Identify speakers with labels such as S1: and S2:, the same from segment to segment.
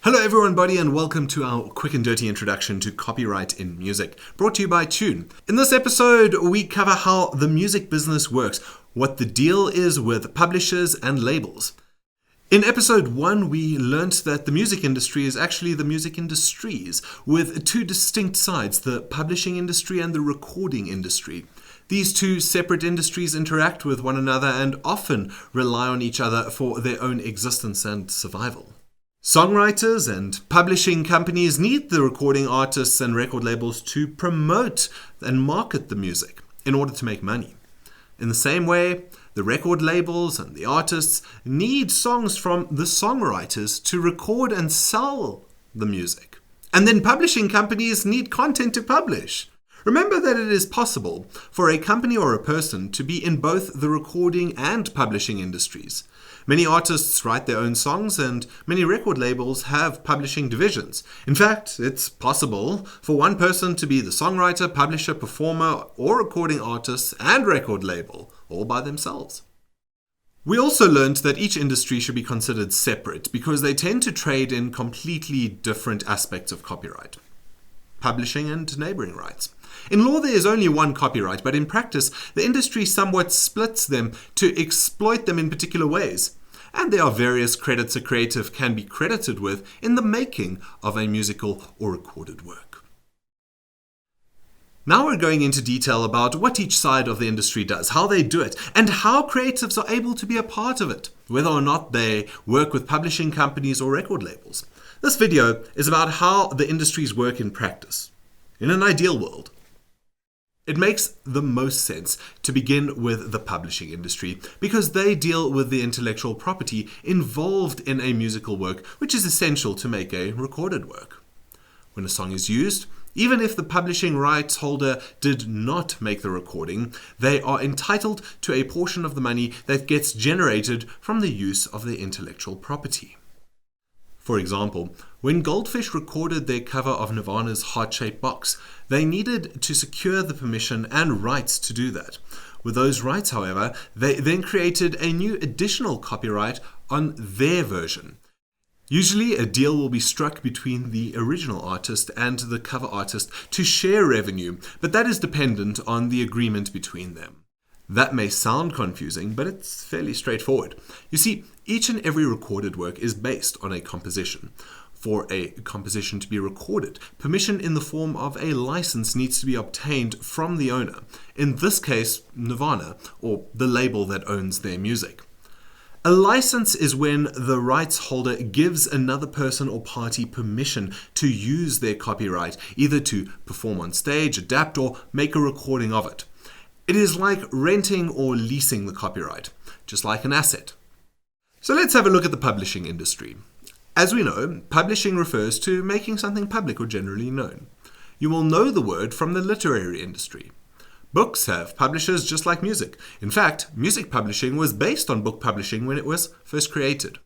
S1: Hello everyone, and welcome to our quick and dirty introduction to copyright in music, brought to you by Tune. In this episode, we cover how the music business works, what the deal is with publishers and labels. In episode 1, we learnt that the music industry is actually the music industries, with two distinct sides, the publishing industry and the recording industry. These two separate industries interact with one another and often rely on each other for their own existence and survival. Songwriters and publishing companies need the recording artists and record labels to promote and market the music in order to make money. In the same way, the record labels and the artists need songs from the songwriters to record and sell the music. And then publishing companies need content to publish. Remember that it is possible for a company or a person to be in both the recording and publishing industries. Many artists write their own songs and many record labels have publishing divisions. In fact, it's possible for one person to be the songwriter, publisher, performer, or recording artist and record label, all by themselves. We also learned that each industry should be considered separate because they tend to trade in completely different aspects of copyright. Publishing and neighboring rights. In law, there is only one copyright, but in practice, the industry somewhat splits them to exploit them in particular ways. And there are various credits a creative can be credited with in the making of a musical or recorded work. Now we're going into detail about what each side of the industry does, how they do it, and how creatives are able to be a part of it, whether or not they work with publishing companies or record labels. This video is about how the industries work in practice. In an ideal world, it makes the most sense to begin with the publishing industry because they deal with the intellectual property involved in a musical work, which is essential to make a recorded work. When a song is used, even if the publishing rights holder did not make the recording, they are entitled to a portion of the money that gets generated from the use of the intellectual property. For example, when Goldfish recorded their cover of Nirvana's Heart-Shaped Box, they needed to secure the permission and rights to do that. With those rights, however, they then created a new additional copyright on their version. Usually, a deal will be struck between the original artist and the cover artist to share revenue, but that is dependent on the agreement between them. That may sound confusing, but it's fairly straightforward. You see, each and every recorded work is based on a composition. For a composition to be recorded, permission in the form of a license needs to be obtained from the owner, in this case, Nirvana, or the label that owns their music. A license is when the rights holder gives another person or party permission to use their copyright, either to perform on stage, adapt, or make a recording of it. It is like renting or leasing the copyright, just like an asset. So let's have a look at the publishing industry. As we know, publishing refers to making something public or generally known. You will know the word from the literary industry. Books have publishers just like music. In fact, music publishing was based on book publishing when it was first created.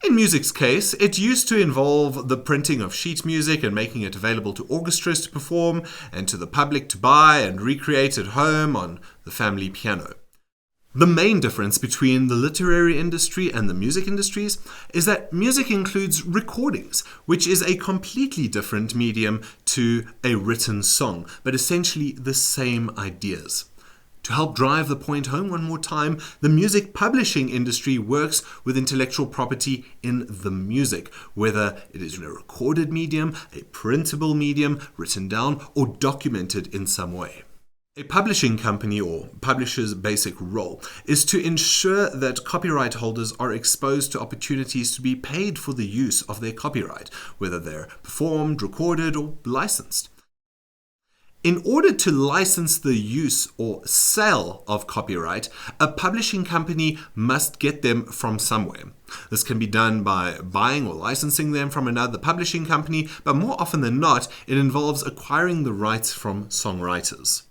S1: In music's case, it used to involve the printing of sheet music and making it available to orchestras to perform and to the public to buy and recreate at home on the family piano. The main difference between the literary industry and the music industries is that music includes recordings, which is a completely different medium to a written song, but essentially the same ideas. To help drive the point home one more time, the music publishing industry works with intellectual property in the music, whether it is in a recorded medium, a printable medium, written down, or documented in some way. A publishing company or publisher's basic role is to ensure that copyright holders are exposed to opportunities to be paid for the use of their copyright, whether they're performed, recorded, or licensed. In order to license the use or sale of copyright, a publishing company must get them from somewhere. This can be done by buying or licensing them from another publishing company, but more often than not, it involves acquiring the rights from songwriters.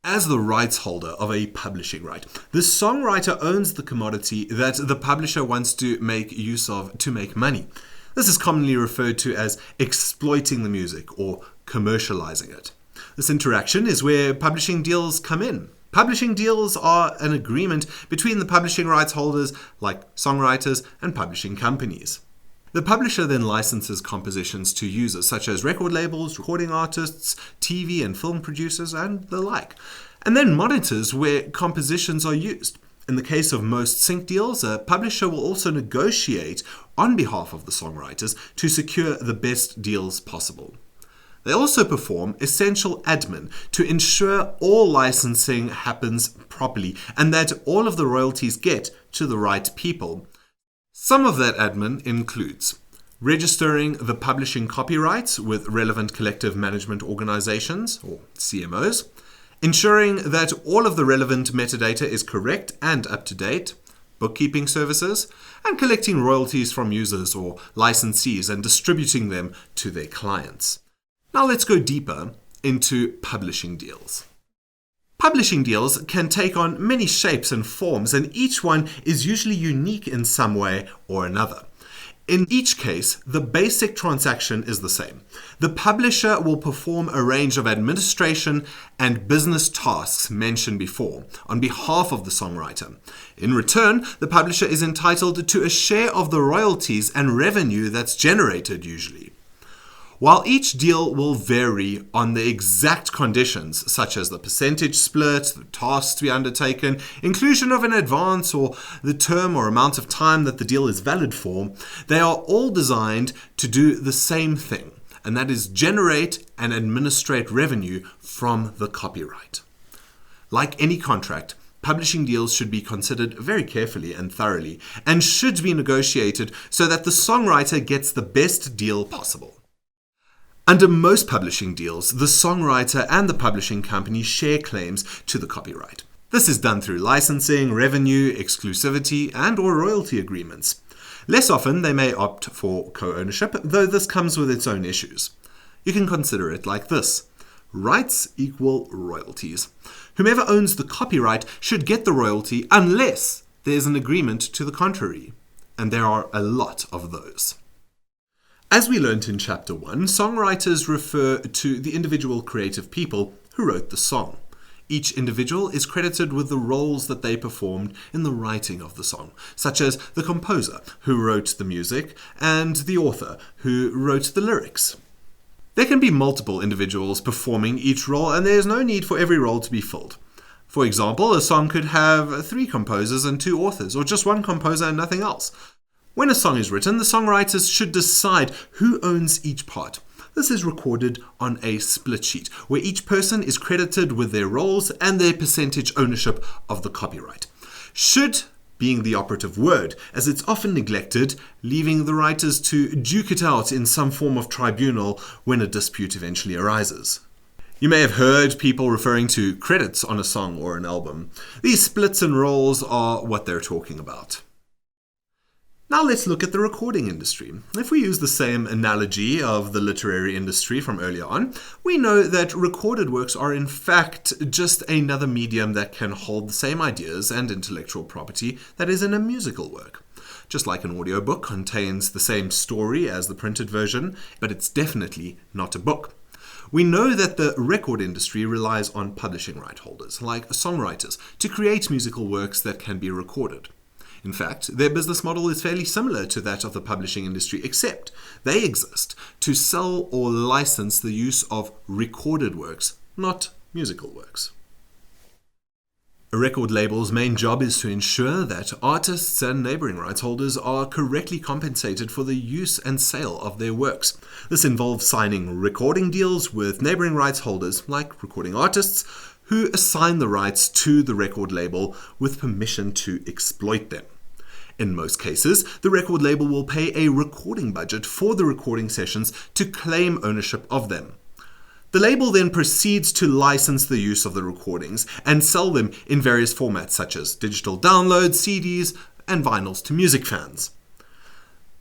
S1: As the rights holder of a publishing right, the songwriter owns the commodity that the publisher wants to make use of to make money. This is commonly referred to as exploiting the music or commercializing it. This interaction is where publishing deals come in. Publishing deals are an agreement between the publishing rights holders, like songwriters, and publishing companies. The publisher then licenses compositions to users such as record labels, recording artists, TV and film producers, and the like, and then monitors where compositions are used. In the case of most sync deals, a publisher will also negotiate on behalf of the songwriters to secure the best deals possible. They also perform essential admin to ensure all licensing happens properly and that all of the royalties get to the right people. Some of that admin includes registering the publishing copyrights with relevant collective management organizations, or CMOs, ensuring that all of the relevant metadata is correct and up to date, bookkeeping services, and collecting royalties from users or licensees and distributing them to their clients. Now let's go deeper into publishing deals. Publishing deals can take on many shapes and forms, and each one is usually unique in some way or another. In each case, the basic transaction is the same. The publisher will perform a range of administration and business tasks mentioned before on behalf of the songwriter. In return, the publisher is entitled to a share of the royalties and revenue that's generated usually. While each deal will vary on the exact conditions, such as the percentage split, the tasks to be undertaken, inclusion of an advance, or the term or amount of time that the deal is valid for, they are all designed to do the same thing, and that is generate and administrate revenue from the copyright. Like any contract, publishing deals should be considered very carefully and thoroughly, and should be negotiated so that the songwriter gets the best deal possible. Under most publishing deals, the songwriter and the publishing company share claims to the copyright. This is done through licensing, revenue, exclusivity, and/or royalty agreements. Less often, they may opt for co-ownership, though this comes with its own issues. You can consider it like this. Rights equal royalties. Whomever owns the copyright should get the royalty unless there's an agreement to the contrary. And there are a lot of those. As we learnt in Chapter 1, songwriters refer to the individual creative people who wrote the song. Each individual is credited with the roles that they performed in the writing of the song, such as the composer, who wrote the music, and the author, who wrote the lyrics. There can be multiple individuals performing each role, and there is no need for every role to be filled. For example, a song could have 3 composers and 2 authors, or just 1 composer and nothing else. When a song is written, the songwriters should decide who owns each part. This is recorded on a split sheet, where each person is credited with their roles and their percentage ownership of the copyright. Should being the operative word, as it's often neglected, leaving the writers to duke it out in some form of tribunal when a dispute eventually arises. You may have heard people referring to credits on a song or an album. These splits and roles are what they're talking about. Now let's look at the recording industry. If we use the same analogy of the literary industry from earlier on, we know that recorded works are in fact just another medium that can hold the same ideas and intellectual property that is in a musical work. Just like an audiobook contains the same story as the printed version, but it's definitely not a book. We know that the record industry relies on publishing right holders, like songwriters, to create musical works that can be recorded. In fact, their business model is fairly similar to that of the publishing industry, except they exist to sell or license the use of recorded works, not musical works. A record label's main job is to ensure that artists and neighboring rights holders are correctly compensated for the use and sale of their works. This involves signing recording deals with neighboring rights holders, like recording artists, who assign the rights to the record label with permission to exploit them. In most cases, the record label will pay a recording budget for the recording sessions to claim ownership of them. The label then proceeds to license the use of the recordings and sell them in various formats such as digital downloads, CDs, and vinyls to music fans.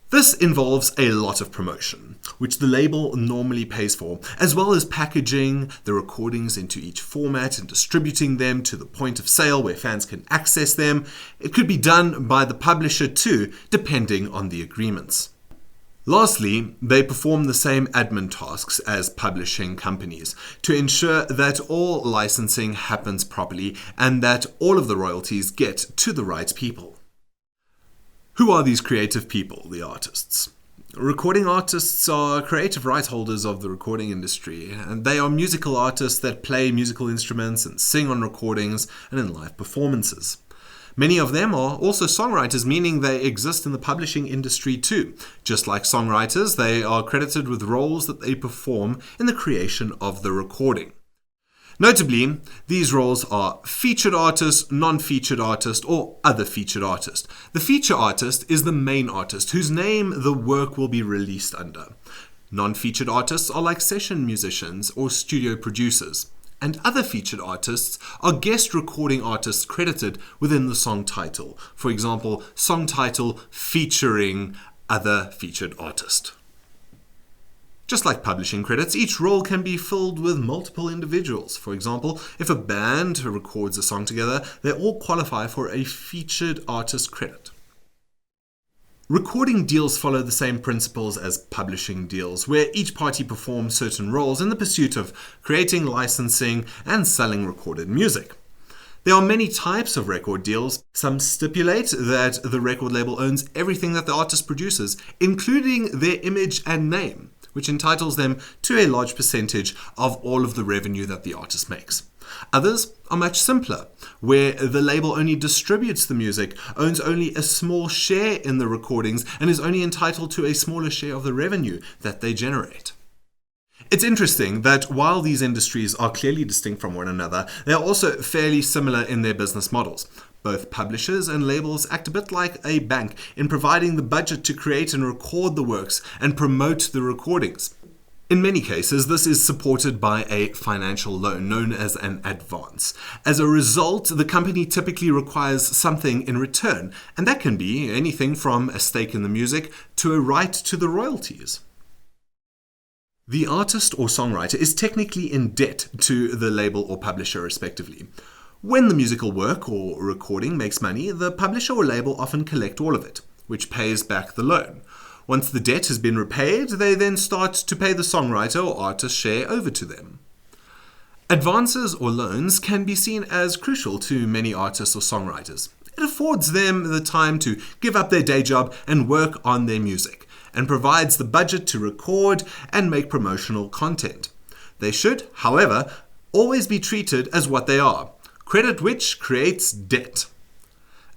S1: This involves a lot of promotion, which the label normally pays for, as well as packaging the recordings into each format and distributing them to the point of sale where fans can access them. It could be done by the publisher too, depending on the agreements. Lastly, they perform the same admin tasks as publishing companies to ensure that all licensing happens properly and that all of the royalties get to the right people. Who are these creative people, the artists? Recording artists are creative rights holders of the recording industry, and they are musical artists that play musical instruments and sing on recordings and in live performances. Many of them are also songwriters, meaning they exist in the publishing industry too. Just like songwriters, they are credited with roles that they perform in the creation of the recording. Notably, these roles are featured artist, non-featured artist, or other featured artist. The feature artist is the main artist whose name the work will be released under. Non-featured artists are like session musicians or studio producers. And other featured artists are guest recording artists credited within the song title. For example, song title featuring other featured artist. Just like publishing credits, each role can be filled with multiple individuals. For example, if a band records a song together, they all qualify for a featured artist credit. Recording deals follow the same principles as publishing deals, where each party performs certain roles in the pursuit of creating, licensing, and selling recorded music. There are many types of record deals. Some stipulate that the record label owns everything that the artist produces, including their image and name, which entitles them to a large percentage of all of the revenue that the artist makes. Others are much simpler, where the label only distributes the music, owns only a small share in the recordings, and is only entitled to a smaller share of the revenue that they generate. It's interesting that while these industries are clearly distinct from one another, they are also fairly similar in their business models. Both publishers and labels act a bit like a bank in providing the budget to create and record the works and promote the recordings. In many cases, this is supported by a financial loan known as an advance. As a result, the company typically requires something in return, and that can be anything from a stake in the music to a right to the royalties. The artist or songwriter is technically in debt to the label or publisher respectively. When the musical work or recording makes money, the publisher or label often collect all of it, which pays back the loan. Once the debt has been repaid, they then start to pay the songwriter or artist share over to them. Advances or loans can be seen as crucial to many artists or songwriters. It affords them the time to give up their day job and work on their music, and provides the budget to record and make promotional content. They should, however, always be treated as what they are: credit which creates debt.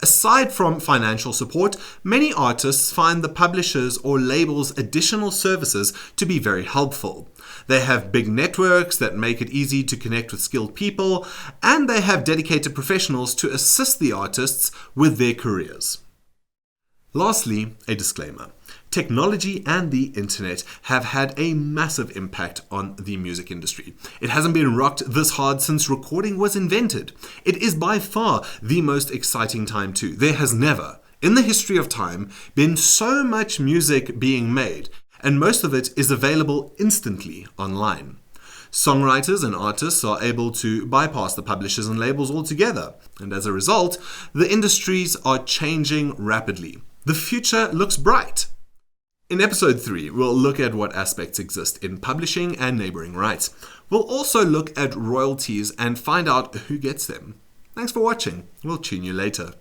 S1: Aside from financial support, many artists find the publishers or labels' additional services to be very helpful. They have big networks that make it easy to connect with skilled people, and they have dedicated professionals to assist the artists with their careers. Lastly, a disclaimer. Technology and the internet have had a massive impact on the music industry. It hasn't been rocked this hard since recording was invented. It is by far the most exciting time too. There has never, in the history of time, been so much music being made, and most of it is available instantly online. Songwriters and artists are able to bypass the publishers and labels altogether, and as a result, the industries are changing rapidly. The future looks bright. In episode 3, we'll look at what aspects exist in publishing and neighboring rights. We'll also look at royalties and find out who gets them. Thanks for watching. We'll tune you later.